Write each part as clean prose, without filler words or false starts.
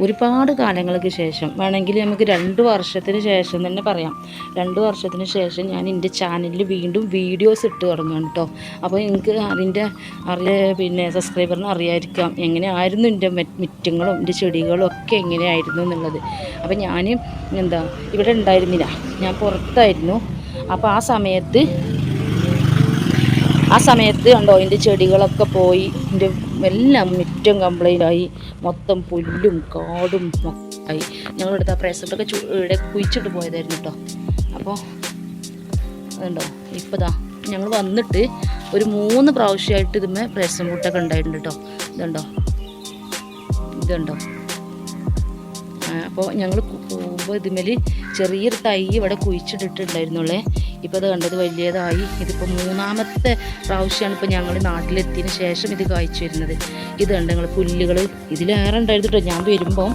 ഒരുപാട് കാലങ്ങൾക്ക് ശേഷം വേണമെങ്കിൽ നമുക്ക് 2 വർഷത്തിന് ശേഷം തന്നെ പറയാം. 2 വർഷത്തിന് ശേഷം ഞാൻ എൻ്റെ ചാനലിൽ വീണ്ടും വീഡിയോസ് ഇട്ട് തുടങ്ങുകയാണ് കേട്ടോ. അപ്പോൾ എനിക്ക് അതിൻ്റെ പിന്നെ സബ്സ്ക്രൈബറിന് അറിയാതിരിക്കാം എങ്ങനെയായിരുന്നു എൻ്റെ മുറ്റങ്ങളും എൻ്റെ ചെടികളും ഒക്കെ എങ്ങനെയായിരുന്നു എന്നുള്ളത്. അപ്പോൾ ഞാൻ ഇവിടെ ഉണ്ടായിരുന്നില്ല, ഞാൻ പുറത്തായിരുന്നു. അപ്പോൾ ആ സമയത്ത് കണ്ടോ എൻ്റെ ചെടികളൊക്കെ പോയി, എൻ്റെ എല്ലാം മുറ്റം കംപ്ലൈൻ്റായി, മൊത്തം പുല്ലും കാടും ആയി. ഞങ്ങളെടുത്ത പ്രസവത്തൊക്കെ ഇവിടെ കുഴിച്ചിട്ട് പോയതായിരുന്നു കേട്ടോ. അപ്പോൾ അതുണ്ടോ ഇപ്പോൾ ഞങ്ങൾ വന്നിട്ട് ഒരു 3 പ്രാവശ്യമായിട്ട് ഇതുമേ പ്രസം മുട്ടൊക്കെ ഉണ്ടായിട്ടുണ്ട് കേട്ടോ. ഇതുണ്ടോ. അപ്പോൾ ഞങ്ങൾ പോകുമ്പോൾ ഇതുമേൽ ചെറിയൊരു തൈ ഇവിടെ കുഴിച്ചിട്ടിട്ടുണ്ടായിരുന്നുള്ളേ. ഇപ്പോൾ അത് കണ്ടത് വലിയതായി. ഇതിപ്പോൾ 3ാമത്തെ പ്രാവശ്യമാണ് ഇപ്പോൾ ഞങ്ങൾ നാട്ടിലെത്തിയതിന് ശേഷം ഇത് കായ്ച്ചു വരുന്നത്. ഇത് കണ്ട് ഞങ്ങൾ പുല്ലുകൾ ഇതിലേറെ ഉണ്ടായിരുന്നു കേട്ടോ. ഞാൻ വരുമ്പോൾ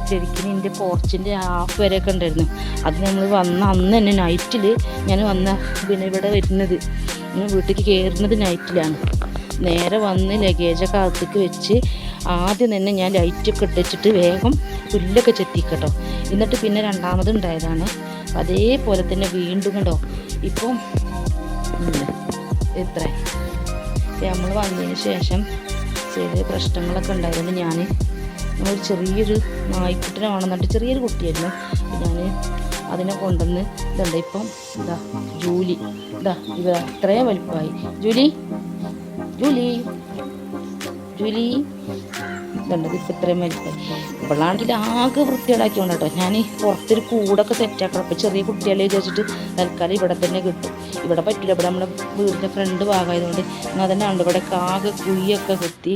ശരിക്കും എൻ്റെ പോർച്ചിൻ്റെ ഹാഫ് വരെയൊക്കെ ഉണ്ടായിരുന്നു. അത് നമ്മൾ വന്ന അന്ന് തന്നെ നൈറ്റിൽ ഞാൻ പിന്നെ ഇവിടെ വരുന്നത്, വീട്ടിലേക്ക് കയറുന്നത് നൈറ്റിലാണ്. നേരെ വന്ന് ലഗേജൊക്കെ അകത്തേക്ക് വെച്ച് ആദ്യം തന്നെ ഞാൻ ലൈറ്റൊക്കെ ഇട്ടിട്ട് വേഗം പുല്ലൊക്കെ ചെത്തിക്കട്ടോ. എന്നിട്ട് പിന്നെ 2ാമത് ഉണ്ടായതാണ്. അതേപോലെ തന്നെ വീണ്ടും കണ്ടോ ഇപ്പം ഇത്ര നമ്മൾ വന്നതിന് ശേഷം ചെറിയ പ്രശ്നങ്ങളൊക്കെ ഉണ്ടായതുകൊണ്ട് നമ്മളൊരു ചെറിയൊരു നായ്ക്കുട്ടിനെ വേണമെന്നിട്ട് ചെറിയൊരു കുട്ടിയായിരുന്നു. ഞാൻ അതിനെ കൊണ്ടുവന്ന് ഇപ്പം ജൂലി ഇത്രയും വലുപ്പമായി. ജൂലി ഇതുണ്ടത് ഇപ്പം ഇത്രയും വലിപ്പം. ഇപ്പോഴാണെങ്കിൽ ആകെ വൃത്തിയേടാക്കിയോണ്ട് കേട്ടോ. ഞാൻ പുറത്തൊരു കൂടൊക്കെ സെറ്റാക്കണം. അപ്പോൾ ചെറിയ കുട്ടികളെ വിചാരിച്ചിട്ട് തൽക്കാലം ഇവിടെ തന്നെ കിട്ടും. ഇവിടെ പറ്റില്ല, ഇവിടെ നമ്മുടെ വീടിൻ്റെ ഫ്രണ്ട് ഭാഗമായതുകൊണ്ട് എന്നാൽ തന്നെ ഉണ്ട് ഇവിടെ ആകെ കുഴിയൊക്കെ കുത്തി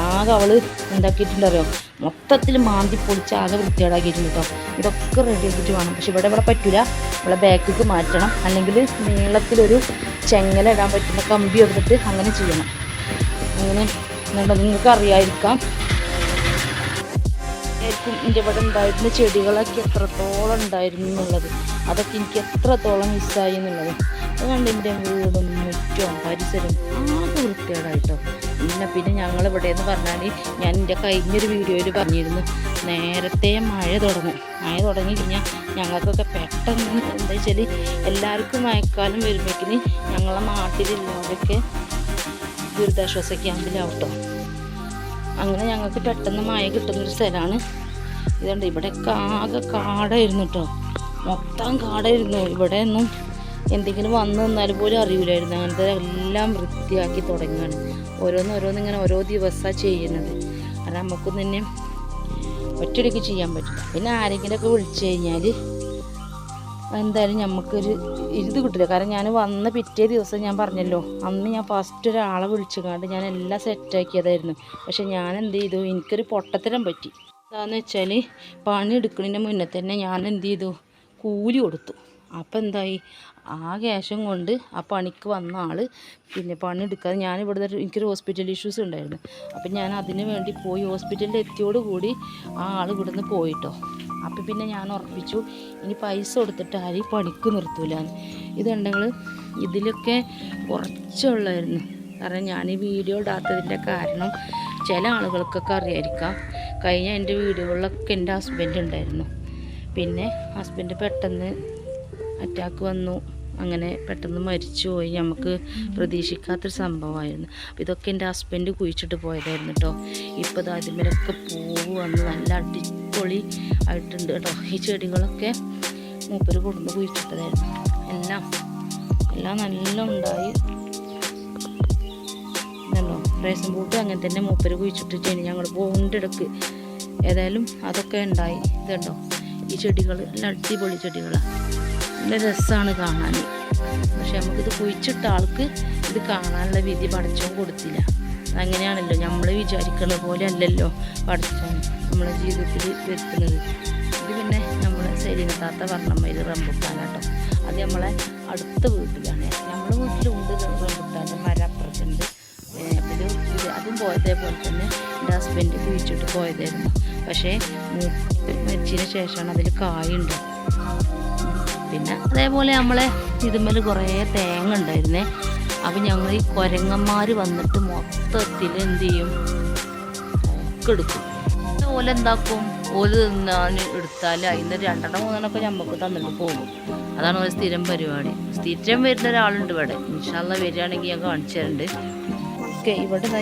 ആകെ അവൾ ഉണ്ടാക്കിയിട്ടുണ്ടറിയോ, മൊത്തത്തിൽ മാന്തി പൊളിച്ച് ആകെ വൃത്തിയേടാക്കിയിട്ടുണ്ട് കേട്ടോ. ഇതൊക്കെ റെഡി ആക്കിയിട്ട് വേണം. പക്ഷെ ഇവിടെ പറ്റില്ല, ഇവിടെ ബാക്കിലേക്ക് മാറ്റണം. അല്ലെങ്കിൽ നീളത്തിലൊരു ചെങ്ങല ഇടാൻ പറ്റുന്ന കമ്പി എടുത്തിട്ട് അങ്ങനെ ചെയ്യണം. അങ്ങനെ നിങ്ങൾക്ക് അറിയാതിരിക്കാം എൻ്റെ ഇവിടെ ഉണ്ടായിരുന്ന ചെടികളൊക്കെ എത്രത്തോളം ഉണ്ടായിരുന്നു എന്നുള്ളത്, അതൊക്കെ എനിക്ക് എത്രത്തോളം മിസ്സായി എന്നുള്ളത്. അതുകൊണ്ട് എൻ്റെ വീടും മുറ്റവും പരിസരവും ആകെ വൃത്തികേടായിട്ടോ. പിന്നെ ഞങ്ങളിവിടെ എന്ന് പറഞ്ഞാൽ ഞാൻ എൻ്റെ കഴിഞ്ഞൊരു വീഡിയോയിൽ പറഞ്ഞിരുന്നു, നേരത്തെ മഴ തുടങ്ങി കഴിഞ്ഞാൽ ഞങ്ങൾക്കൊക്കെ പെട്ടെന്ന് എന്താ വെച്ചാൽ എല്ലാവർക്കും മഴക്കാലം വരുമ്പോഴേക്കിന് ഞങ്ങളെ നാട്ടിലുള്ളവരൊക്കെ ദുരിതാശ്വാസ ക്യാമ്പിലാവട്ടോ. അങ്ങനെ ഞങ്ങൾക്ക് പെട്ടെന്ന് മഴ കിട്ടുന്നൊരു സ്ഥലമാണ്. ഇതുകൊണ്ട് ഇവിടെയൊക്കെ ആകെ കാടായിരുന്നു കേട്ടോ, മൊത്തം കാടായിരുന്നു. ഇവിടെ ഒന്നും എന്തെങ്കിലും വന്നു നിന്നാലും പോലും അറിയില്ലായിരുന്നു. അങ്ങനത്തെ എല്ലാം വൃത്തിയാക്കി തുടങ്ങുകയാണ്. ഓരോന്നിങ്ങനെ ഓരോ ദിവസമാണ് ചെയ്യുന്നത്. അത് നമുക്കൊന്നും തന്നെ ഒറ്റയടിക്ക് ചെയ്യാൻ പറ്റില്ല. പിന്നെ ആരെങ്കിലുമൊക്കെ വിളിച്ചു കഴിഞ്ഞാൽ എന്തായാലും നമുക്കൊരു ഇത് കിട്ടില്ല. കാരണം ഞാൻ വന്ന പിറ്റേ ദിവസം ഞാൻ പറഞ്ഞല്ലോ, അന്ന് ഞാൻ ഫസ്റ്റ് ഒരാളെ വിളിച്ചുകൊണ്ട് ഞാൻ എല്ലാം സെറ്റാക്കിയതായിരുന്നു. പക്ഷെ ഞാൻ എന്ത് ചെയ്തു, എനിക്കൊരു പൊട്ടത്തരം പറ്റി. എന്താണെന്ന് വെച്ചാൽ പണി എടുക്കുന്നതിൻ്റെ മുന്നേ തന്നെ ഞാൻ എന്ത് ചെയ്തു, കൂലി കൊടുത്തു. അപ്പം എന്തായി, ആ ക്യാഷും കൊണ്ട് ആ പണിക്ക് വന്ന ആൾ പിന്നെ പണി എടുക്കാതെ എനിക്കൊരു ഹോസ്പിറ്റൽ ഇഷ്യൂസ് ഉണ്ടായിരുന്നു. അപ്പം ഞാൻ അതിന് വേണ്ടി പോയി ഹോസ്പിറ്റലിൽ എത്തിയോടുകൂടി ആ ആൾ ഇവിടുന്ന് പോയിട്ടോ. അപ്പം പിന്നെ ഞാൻ ഉറപ്പിച്ചു ഇനി പൈസ കൊടുത്തിട്ട് ആരെയും പണിക്ക് നിർത്തൂലാന്ന്. ഇതുണ്ടെങ്കിൽ ഇതിലൊക്കെ കുറച്ചുള്ളായിരുന്നു. കാരണം ഞാൻ ഈ വീഡിയോ ഇടാത്തതിൻ്റെ കാരണം ചില ആളുകൾക്കൊക്കെ അറിയാതിരിക്കാം. കഴിഞ്ഞ എൻ്റെ വീഡിയോകളിലൊക്കെ എൻ്റെ ഹസ്ബൻഡ് ഉണ്ടായിരുന്നു. പിന്നെ ഹസ്ബൻഡ് പെട്ടെന്ന് അറ്റാക്ക് വന്നു, അങ്ങനെ പെട്ടെന്ന് മരിച്ചു പോയി. നമുക്ക് പ്രതീക്ഷിക്കാത്തൊരു സംഭവമായിരുന്നു. അപ്പോൾ ഇതൊക്കെ എൻ്റെ ഹസ്ബൻഡ് കുഴിച്ചിട്ട് പോയതായിരുന്നു കേട്ടോ. ഇപ്പോൾ അതിന്മേലൊക്കെ പൂവ് വന്ന് നല്ല അടിപൊളി ആയിട്ടുണ്ട് കേട്ടോ. ഈ ചെടികളൊക്കെ മൂപ്പര് കൊടുന്ന് കുഴിച്ചിട്ടതായിരുന്നു. എല്ലാം നല്ല ഉണ്ടായി. ഇതല്ലോ റേഷൻ പൂട്ട് അങ്ങനെ തന്നെ മൂപ്പര് കുഴിച്ചിട്ടിട്ടാണ് ഞങ്ങൾ പോകുന്ന ഇടക്ക്. ഏതായാലും അതൊക്കെ ഉണ്ടായി. ഇതുണ്ടോ ഈ ചെടികൾ നല്ല അടിപൊളി ചെടികളാണ്, നല്ല രസമാണ് കാണാൻ. പക്ഷെ നമുക്കിത് കുഴിച്ചിട്ട ആൾക്ക് ഇത് കാണാനുള്ള വിധി പടച്ചോൻ കൊടുത്തില്ല. അങ്ങനെയാണല്ലോ, നമ്മൾ വിചാരിക്കുന്ന പോലെ അല്ലല്ലോ പടച്ചോൻ നമ്മളെ ജീവിതത്തിൽ വരുത്തുന്നത്. ഇത് പിന്നെ നമ്മൾ സെലീന താത്ത പറഞ്ഞ റംബുട്ടാനാട്ടോ. അത് നമ്മളെ അടുത്ത വീട്ടിലാണ്. നമ്മുടെ വീട്ടിലുണ്ട് റംബുട്ടാൻ്റെ മരം അപ്പുറത്തുണ്ട്. അതും പോയതേപോലെ തന്നെ എൻ്റെ ഹസ്ബൻഡ് കുഴിച്ചിട്ട് പോയതായിരുന്നു. പക്ഷേ മരിച്ചതിന് ശേഷമാണ് അതിൽ കായുണ്ട്. പിന്നെ അതേപോലെ നമ്മളെ ഇതുമ്മേൽ കുറേ തേങ്ങ ഉണ്ടായിരുന്നേ. അപ്പം ഞങ്ങൾ ഈ കുരങ്ങന്മാർ വന്നിട്ട് മൊത്തത്തിൽ എന്ത് ചെയ്യും, എടുക്കും. അതുപോലെ എന്താക്കും, ഓല് തിന്നാൻ എടുത്താൽ അതിന് 2-3 നമുക്ക് തന്നിട്ട് പോകും. അതാണ് ഒരു സ്ഥിരം പരിപാടി. സ്ഥിരം വരുന്ന ഒരാളുണ്ട് ഇവിടെ. ഇൻഷാ അല്ലാഹ് വരികയാണെങ്കിൽ ഞാൻ കാണിച്ചു തരുന്നുണ്ട്.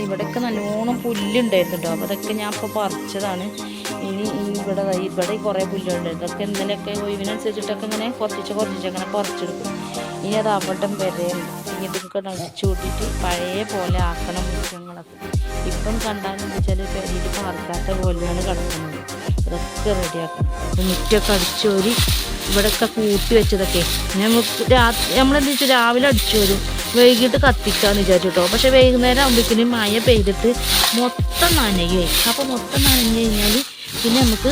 ഇവിടെയൊക്കെ നല്ലോണം പുല്ലുണ്ടായിരുന്നു കേട്ടോ. അപ്പോൾ അതൊക്കെ ഞാൻ ഇപ്പോൾ പറിച്ചതാണ്. ഇനി ഇവിടെ കുറേ പുല്ലുണ്ട്. ഇതൊക്കെ ഇന്നലെയൊക്കെ ഒഴിവിനനുസരിച്ചിട്ടൊക്കെ ഇങ്ങനെ കുറച്ച് അങ്ങനെ പറിച്ചെടുക്കും. ഇനി അത് അവിടം വരെ ഇതൊക്കെ അടിച്ചു കൂട്ടിയിട്ട് പഴയ പോലെ ആക്കണം വൃക്ഷങ്ങളൊക്കെ. ഇപ്പം കണ്ടാലെന്ന് വെച്ചാൽ പെരിയിൽ പാർക്കാത്ത പോലെയാണ് കിടക്കുന്നത്. ഇതൊക്കെ റെഡിയാക്കണം. അപ്പോൾ മുറ്റമൊക്കെ അടിച്ചോരി ഇവിടെയൊക്കെ കൂട്ടി വെച്ചതൊക്കെ നമ്മളെന്താ വെച്ചാൽ രാവിലെ അടിച്ചു വരും, വൈകിട്ട് കത്തിക്കാന്ന് വിചാരിച്ചിട്ടോ. പക്ഷെ വൈകുന്നേരം ആകുമ്പോഴേക്കിനും മഴ പെയ്തിട്ട് മൊത്തം നനയുകയായി. അപ്പോൾ മൊത്തം നനഞ്ഞു കഴിഞ്ഞാൽ പിന്നെ നമുക്ക്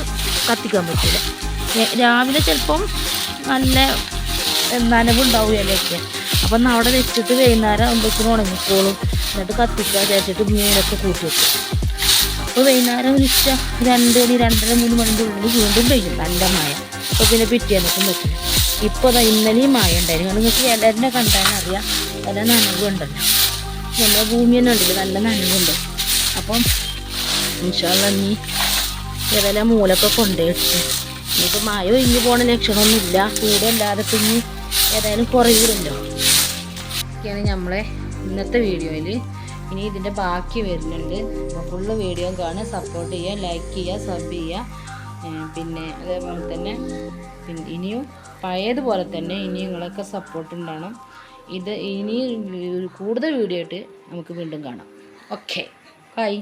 കത്തിക്കാൻ പറ്റില്ല. രാവിലെ ചിലപ്പം നല്ല നനവുണ്ടാവും ഇലയൊക്കെ. അപ്പം അവിടെ വെച്ചിട്ട് വൈകുന്നേരം ആകുമ്പോഴേക്കിനും ഉണങ്ങിക്കോളും. എന്നിട്ട് കത്തിക്കാൻ വിചാരിച്ചിട്ട് മീനൊക്കെ കൂട്ടി വെക്കും. അപ്പോൾ വൈകുന്നേരം ഒരു 2 മണി 2:30-3 മണിൻ്റെ ഉള്ളിൽ വീണ്ടും പെയ്യും നല്ല മഴ. അപ്പോൾ പിന്നെ പിറ്റേന്നൊക്കെ പറ്റില്ല. ഇപ്പോൾ ഇന്നലെയും മഴ ഉണ്ടായിരുന്നു. നിങ്ങൾക്ക് ഇലനെ കണ്ടാലറിയാം, ഇല നനവുണ്ടല്ലോ. നമ്മുടെ ഭൂമി തന്നെ ഉണ്ടല്ലോ, നല്ല നനവുണ്ട്. അപ്പം ഇൻഷാ അല്ലാഹ് നീ ഏതെല്ലാം മൂലൊക്കെ കൊണ്ടുപോയിട്ട് ഇനിയിപ്പോൾ മഴ ഒഴിഞ്ഞു പോണ ലക്ഷണമൊന്നുമില്ല. കൂടെയല്ലാതെ പിന്നെ ഏതായാലും കുറയുമല്ലോ. ഒക്കെയാണ് നമ്മളെ ഇന്നത്തെ വീഡിയോയിൽ. ഇനി ഇതിൻ്റെ ബാക്കി വരുന്നുണ്ട്. അപ്പോൾ ഫുള്ള് വീഡിയോ കാണുക, സപ്പോർട്ട് ചെയ്യുക, ലൈക്ക് ചെയ്യുക, സബ് ചെയ്യുക. പിന്നെ അതേപോലെ തന്നെ ഇനിയും പഴയതുപോലെ തന്നെ ഇനിയും നിങ്ങളൊക്കെ സപ്പോർട്ട് ഉണ്ടാവണം. ഇനി കൂടുതൽ വീഡിയോ ആയിട്ട് നമുക്ക് വീണ്ടും കാണാം. Okay, by.